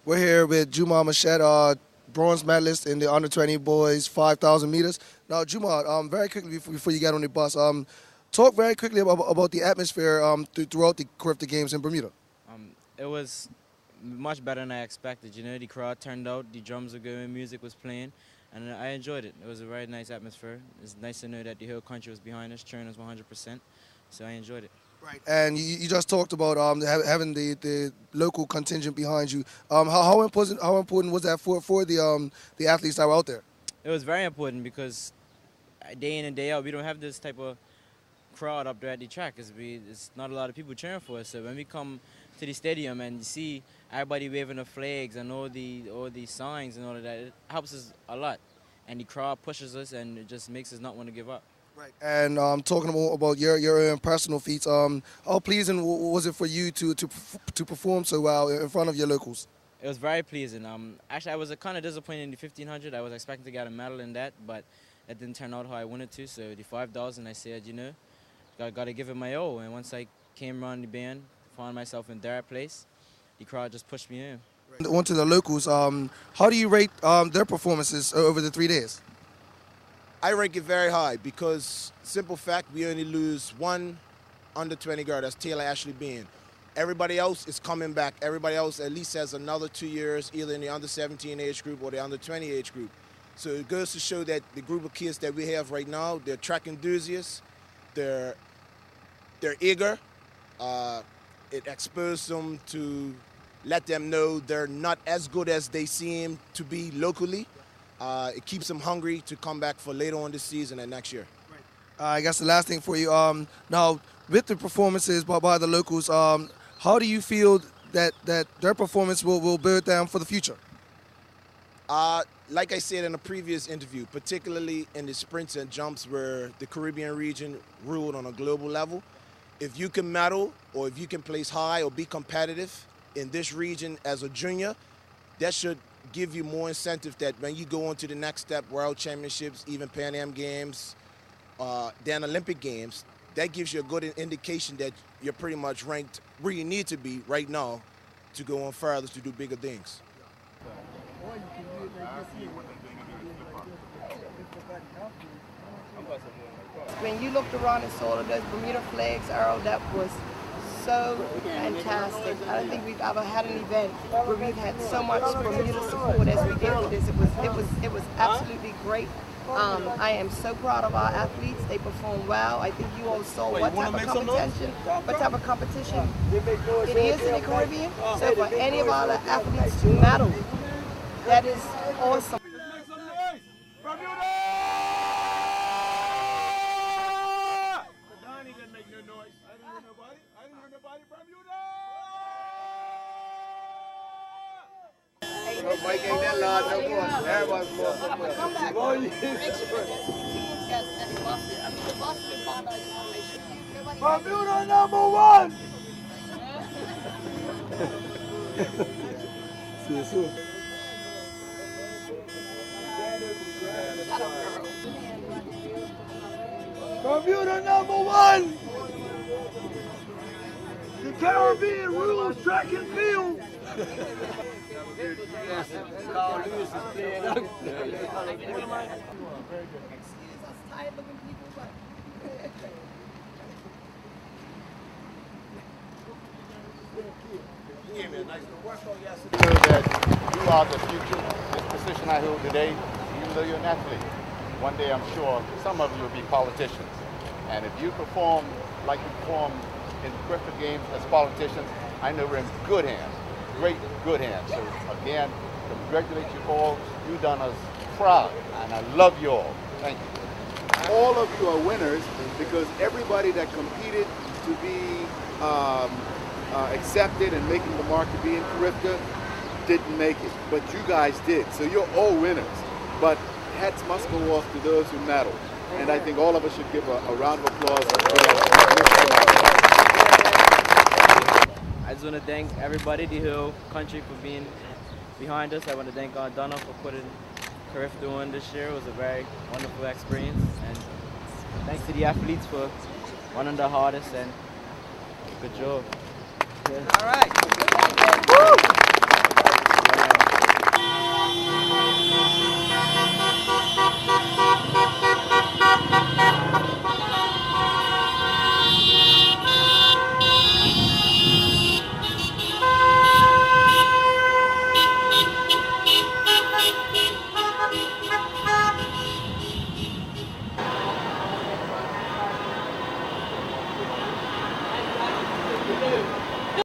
We're here with Juma Machette, bronze medalist in the under 20 boys 5,000 meters. Now, Juma, very quickly before you get on the bus, talk very quickly about the atmosphere throughout the Carifta Games in Bermuda. It was much better than I expected. You know, the crowd turned out, the drums were going, music was playing, and I enjoyed it. It was a very nice atmosphere. It's nice to know that the whole country was behind us, cheering us 100%. So I enjoyed it. Right, and you just talked about having the local contingent behind you. How important was that for the athletes that were out there? It was very important because day in and day out, we don't have this type of crowd up there at the track. It's not a lot of people cheering for us. So when we come to the stadium and you see everybody waving the flags and all the signs and all of that, it helps us a lot. And the crowd pushes us, and it just makes us not want to give up. Right, and talking about your own personal feats, how pleasing was it for you to perform so well in front of your locals? It was very pleasing. Actually, I was kind of disappointed in the 1500. I was expecting to get a medal in that, but it didn't turn out how I wanted to. So the 5,000, I said, you know, got to give it my all. And once I came around the band, found myself in third place, the crowd just pushed me in. Right. On to the locals, how do you rate their performances over the 3 days? I rank it very high because, simple fact, we only lose one under 20 girl, that's Taylor Ashley Bean. Everybody else is coming back. Everybody else at least has another 2 years, either in the under 17 age group or the under 20 age group. So it goes to show that the group of kids that we have right now, they're track enthusiasts, they're eager. It exposes them to let them know they're not as good as they seem to be locally. It keeps them hungry to come back for later on this season and next year. Right. I guess the last thing for you, now with the performances by the locals, how do you feel that their performance will build them for the future? Like I said in a previous interview, particularly in the sprints and jumps where the Caribbean region ruled on a global level, if you can medal or if you can place high or be competitive in this region as a junior, that should give you more incentive that when you go on to the next step, World Championships, even Pan Am Games, then Olympic Games, that gives you a good indication that you're pretty much ranked where you need to be right now to go on further to do bigger things. When you looked around and saw those Bermuda flags, Earl, that was so fantastic. I don't think we've ever had an event where we've had so much Bermuda support as we did with this. It was absolutely great. I am so proud of our athletes. They performed well. I think you all saw what type of competition it is in the Caribbean. So for any of our athletes to medal, that is awesome. Bermuda number one! Bermuda number one! The Caribbean rules track and field! That you are the future. This position I hold today, even though you're an athlete, one day I'm sure some of you will be politicians. And if you perform like you perform in Carifta Games as politicians, I know we're in good hands, great, good hands. So again, congratulate you all. You've done us proud, and I love you all. Thank you. All of you are winners because everybody that competed to be accepted and making the mark to be in Carifta didn't make it, but you guys did. So you're all winners. But hats must go off to those who medaled. And I think all of us should give a round of applause. I just want to thank everybody, the whole country, for being behind us. I want to thank Donna for putting Carifta on this year. It was a very wonderful experience. And thanks to the athletes for running the hardest, and good job. Yeah. All right. Woo!